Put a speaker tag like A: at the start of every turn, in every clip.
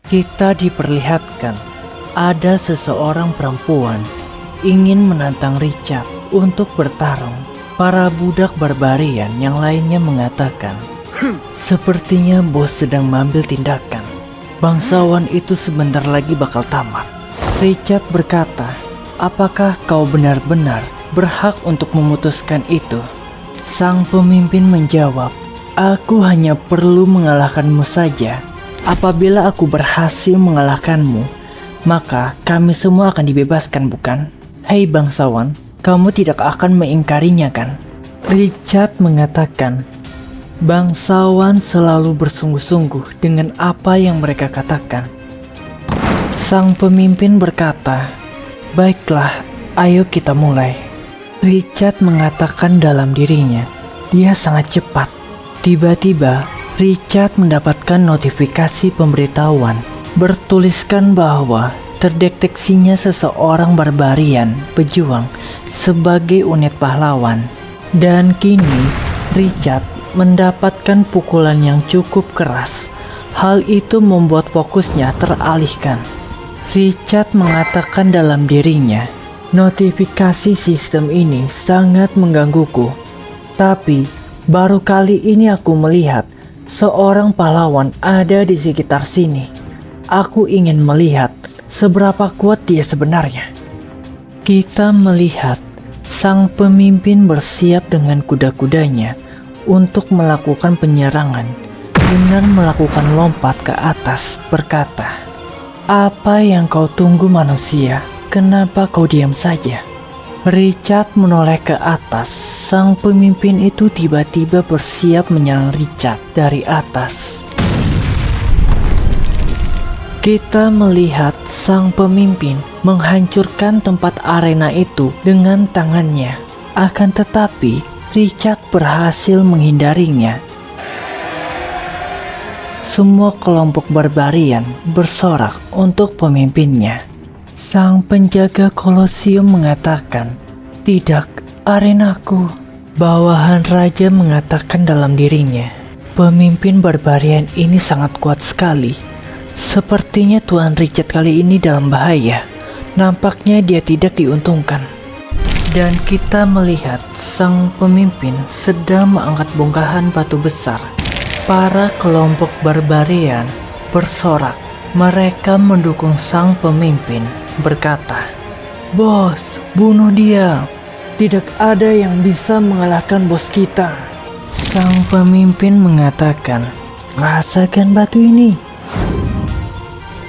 A: Kita diperlihatkan ada seseorang perempuan ingin menantang Richard untuk bertarung. Para budak barbarian yang lainnya mengatakan, sepertinya bos sedang mengambil tindakan. Bangsawan itu sebentar lagi bakal tamat. Richard berkata, apakah kau benar-benar berhak untuk memutuskan itu? Sang pemimpin menjawab, aku hanya perlu mengalahkanmu saja. Apabila aku berhasil mengalahkanmu, maka kami semua akan dibebaskan, bukan? Hei bangsawan, kamu tidak akan mengingkarinya, kan? Richard mengatakan, bangsawan selalu bersungguh-sungguh dengan apa yang mereka katakan. Sang pemimpin berkata, baiklah, ayo kita mulai. Richard mengatakan dalam dirinya, dia sangat cepat. Tiba-tiba, Richard mendapatkan notifikasi pemberitahuan bertuliskan bahwa terdeteksinya seseorang barbarian pejuang sebagai unit pahlawan. Dan kini, Richard mendapatkan pukulan yang cukup keras. Hal itu membuat fokusnya teralihkan. Richard mengatakan dalam dirinya, notifikasi sistem ini sangat menggangguku. Tapi, baru kali ini aku melihat seorang pahlawan ada di sekitar sini. Aku ingin melihat seberapa kuat dia sebenarnya. Kita melihat sang pemimpin bersiap dengan kuda-kudanya untuk melakukan penyerangan dengan melakukan lompat ke atas, berkata, apa yang kau tunggu manusia? Kenapa kau diam saja? Richard menoleh ke atas. Sang pemimpin itu tiba-tiba bersiap menyerang Richard dari atas. Kita melihat sang pemimpin menghancurkan tempat arena itu dengan tangannya. Akan tetapi, Richard berhasil menghindarinya. Semua kelompok barbarian bersorak untuk pemimpinnya. Sang penjaga Kolosium mengatakan, tidak, arenaku. Bawahan raja mengatakan dalam dirinya, pemimpin barbarian ini sangat kuat sekali. Sepertinya Tuan Richard kali ini dalam bahaya. Nampaknya dia tidak diuntungkan. Dan kita melihat sang pemimpin sedang mengangkat bongkahan batu besar. Para kelompok barbarian bersorak. Mereka mendukung sang pemimpin, berkata, bos, bunuh dia. Tidak ada yang bisa mengalahkan bos kita. Sang pemimpin mengatakan, rasakan batu ini.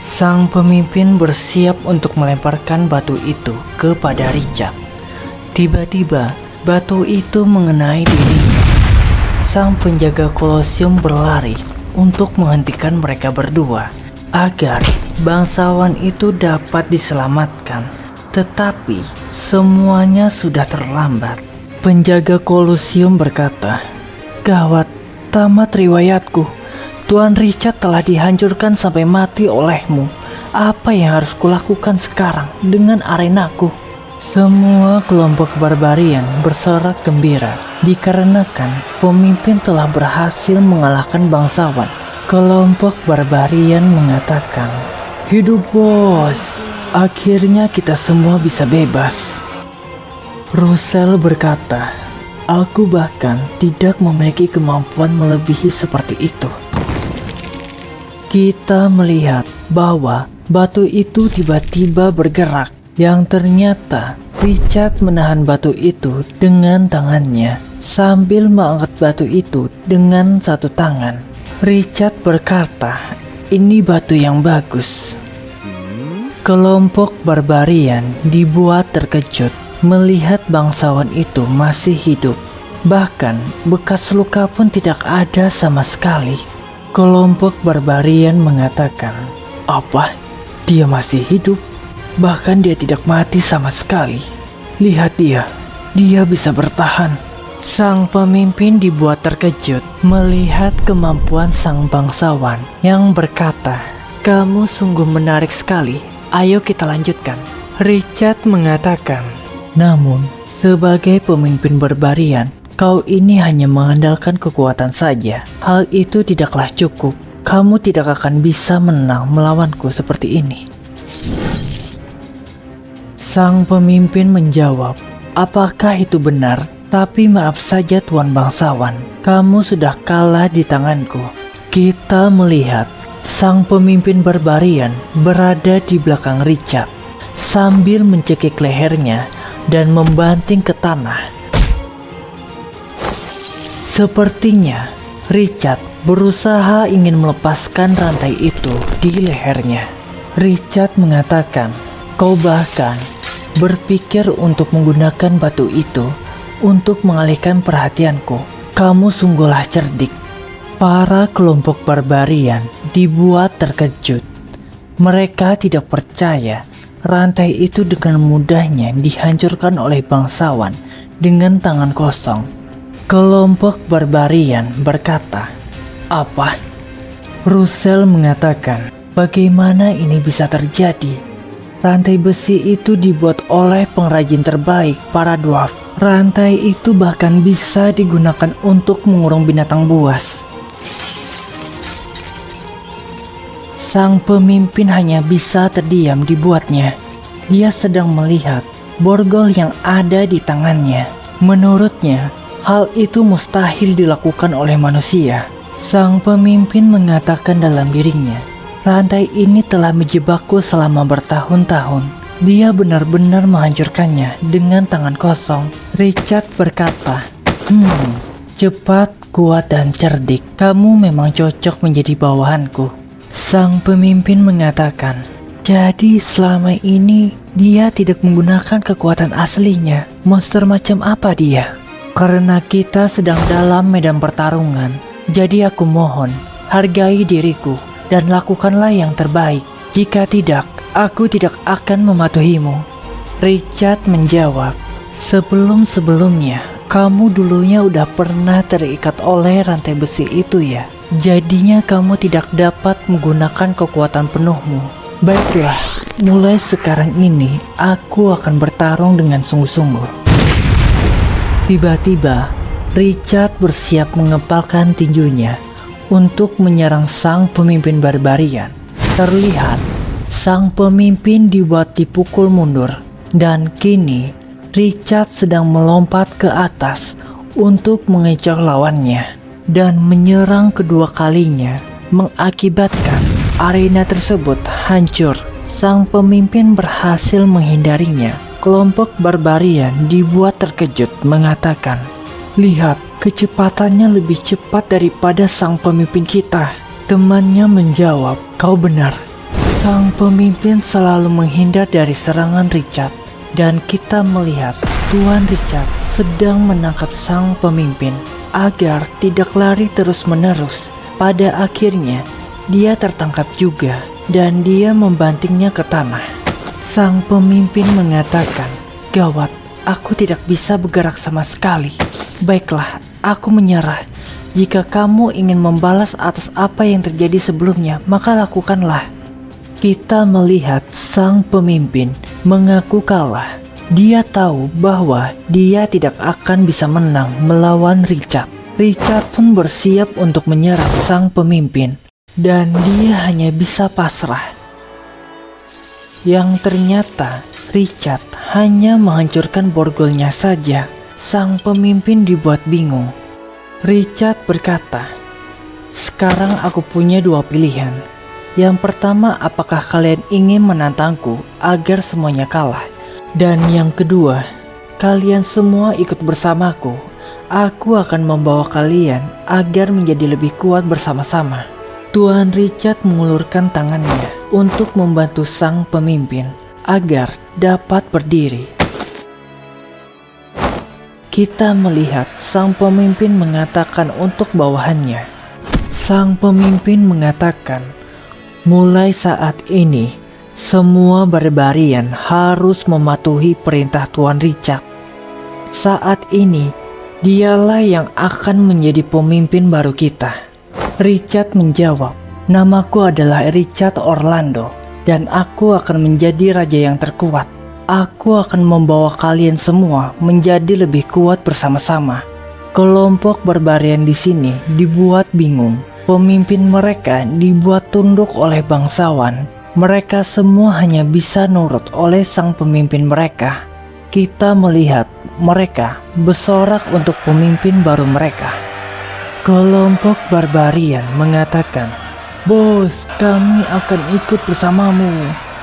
A: Sang pemimpin bersiap untuk melemparkan batu itu kepada Richard. Tiba-tiba, batu itu mengenai dirinya. Sang penjaga Kolosium berlari untuk menghentikan mereka berdua agar bangsawan itu dapat diselamatkan. Tetapi semuanya sudah terlambat. Penjaga Kolosium berkata, gawat, tamat riwayatku. Tuan Richard telah dihancurkan sampai mati olehmu. Apa yang harus kulakukan sekarang dengan arenaku? Semua kelompok barbarian bersorak gembira dikarenakan pemimpin telah berhasil mengalahkan bangsawan. Kelompok barbarian mengatakan, hidup bos, akhirnya kita semua bisa bebas. Russell berkata, aku bahkan tidak memiliki kemampuan melebihi seperti itu. Kita melihat bahwa batu itu tiba-tiba bergerak, yang ternyata Richard menahan batu itu dengan tangannya sambil mengangkat batu itu dengan satu tangan. Richard berkata, ini batu yang bagus. Kelompok barbarian dibuat terkejut melihat bangsawan itu masih hidup. Bahkan bekas luka pun tidak ada sama sekali. Kelompok barbarian mengatakan, apa? Dia masih hidup? Bahkan dia tidak mati sama sekali. Lihat dia bisa bertahan. Sang pemimpin dibuat terkejut melihat kemampuan sang bangsawan yang berkata, kamu sungguh menarik sekali, ayo kita lanjutkan. Richard mengatakan, namun sebagai pemimpin barbarian, kau ini hanya mengandalkan kekuatan saja. Hal itu tidaklah cukup. kamu tidak akan bisa menang melawanku seperti ini. Sang pemimpin menjawab, apakah itu benar? Tapi maaf saja Tuan Bangsawan, kamu sudah kalah di tanganku. Kita melihat sang pemimpin barbarian berada di belakang Richard sambil mencekik lehernya dan membanting ke tanah. Sepertinya Richard berusaha ingin melepaskan rantai itu di lehernya. Richard mengatakan, kau bahkan berpikir untuk menggunakan batu itu untuk mengalihkan perhatianku. Kamu sungguhlah cerdik. Para kelompok barbarian dibuat terkejut. Mereka tidak percaya rantai itu dengan mudahnya dihancurkan oleh bangsawan dengan tangan kosong. Kelompok barbarian berkata, apa? Russell mengatakan, bagaimana ini bisa terjadi? Rantai besi itu dibuat oleh pengrajin terbaik para dwarf. Rantai itu bahkan bisa digunakan untuk mengurung binatang buas. Sang pemimpin hanya bisa terdiam dibuatnya. Dia sedang melihat borgol yang ada di tangannya. Menurutnya, hal itu mustahil dilakukan oleh manusia. Sang pemimpin mengatakan dalam dirinya, rantai ini telah menjebakku selama bertahun-tahun. Dia benar-benar menghancurkannya dengan tangan kosong. Richard berkata, cepat, kuat, dan cerdik. Kamu memang cocok menjadi bawahanku. Sang pemimpin mengatakan, jadi selama ini dia tidak menggunakan kekuatan aslinya. Monster macam apa dia? Karena kita sedang dalam medan pertarungan, jadi aku mohon, hargai diriku dan lakukanlah yang terbaik. Jika tidak, aku tidak akan mematuhimu. Richard menjawab, sebelum-sebelumnya, kamu dulunya udah pernah terikat oleh rantai besi itu ya. Jadinya kamu tidak dapat menggunakan kekuatan penuhmu. Baiklah, mulai sekarang ini aku akan bertarung dengan sungguh-sungguh. Tiba-tiba, Richard bersiap mengepalkan tinjunya untuk menyerang sang pemimpin barbarian. Terlihat, sang pemimpin dibuat dipukul mundur, dan kini Richard sedang melompat ke atas untuk mengecoh lawannya dan menyerang kedua kalinya, mengakibatkan arena tersebut hancur. Sang pemimpin berhasil menghindarinya. Kelompok barbarian dibuat terkejut mengatakan, lihat, kecepatannya lebih cepat daripada sang pemimpin kita. Temannya menjawab, kau benar. Sang pemimpin selalu menghindar dari serangan Richard. Dan kita melihat Tuan Richard sedang menangkap sang pemimpin agar tidak lari terus-menerus. Pada akhirnya, dia tertangkap juga dan dia membantingnya ke tanah. Sang pemimpin mengatakan, gawat, aku tidak bisa bergerak sama sekali. Baiklah, aku menyerah. Jika kamu ingin membalas atas apa yang terjadi sebelumnya, maka lakukanlah. Kita melihat sang pemimpin mengaku kalah. Dia tahu bahwa dia tidak akan bisa menang melawan Richard. Richard pun bersiap untuk menyerang sang pemimpin, dan dia hanya bisa pasrah. Yang ternyata Richard hanya menghancurkan borgolnya saja. Sang pemimpin dibuat bingung. Richard berkata, sekarang aku punya dua pilihan. Yang pertama, apakah kalian ingin menantangku agar semuanya kalah? Dan yang kedua, kalian semua ikut bersamaku. Aku akan membawa kalian agar menjadi lebih kuat bersama-sama. Tuan Richard mengulurkan tangannya untuk membantu sang pemimpin agar dapat berdiri. Kita melihat sang pemimpin mengatakan untuk bawahannya. Sang pemimpin mengatakan, mulai saat ini, semua barbarian harus mematuhi perintah Tuan Richard. Saat ini, dialah yang akan menjadi pemimpin baru kita. Richard menjawab, namaku adalah Richard Orlando, dan aku akan menjadi raja yang terkuat. Aku akan membawa kalian semua menjadi lebih kuat bersama-sama. Kelompok barbarian di sini dibuat bingung Pemimpin mereka dibuat tunduk oleh bangsawan. Mereka semua hanya bisa nurut oleh sang pemimpin mereka. Kita melihat mereka bersorak untuk pemimpin baru mereka. Kelompok barbarian mengatakan, "Bos, kami akan ikut bersamamu.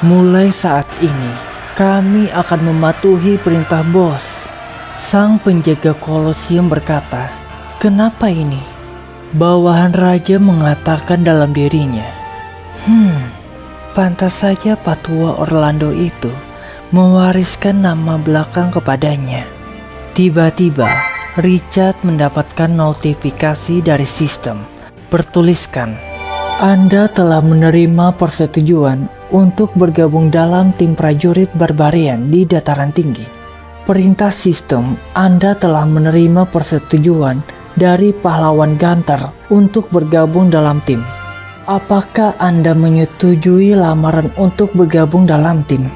A: Mulai saat ini, kami akan mematuhi perintah bos." Sang penjaga Kolosium berkata, "Kenapa ini?" Bawahan raja mengatakan dalam dirinya, pantas saja Patua Orlando itu mewariskan nama belakang kepadanya. Tiba-tiba, Richard mendapatkan notifikasi dari sistem. Bertuliskan, "Anda telah menerima persetujuan untuk bergabung dalam tim prajurit barbarian di dataran tinggi. Perintah sistem, Anda telah menerima persetujuan dari pahlawan Gunter untuk bergabung dalam tim. Apakah Anda menyetujui lamaran untuk bergabung dalam tim?"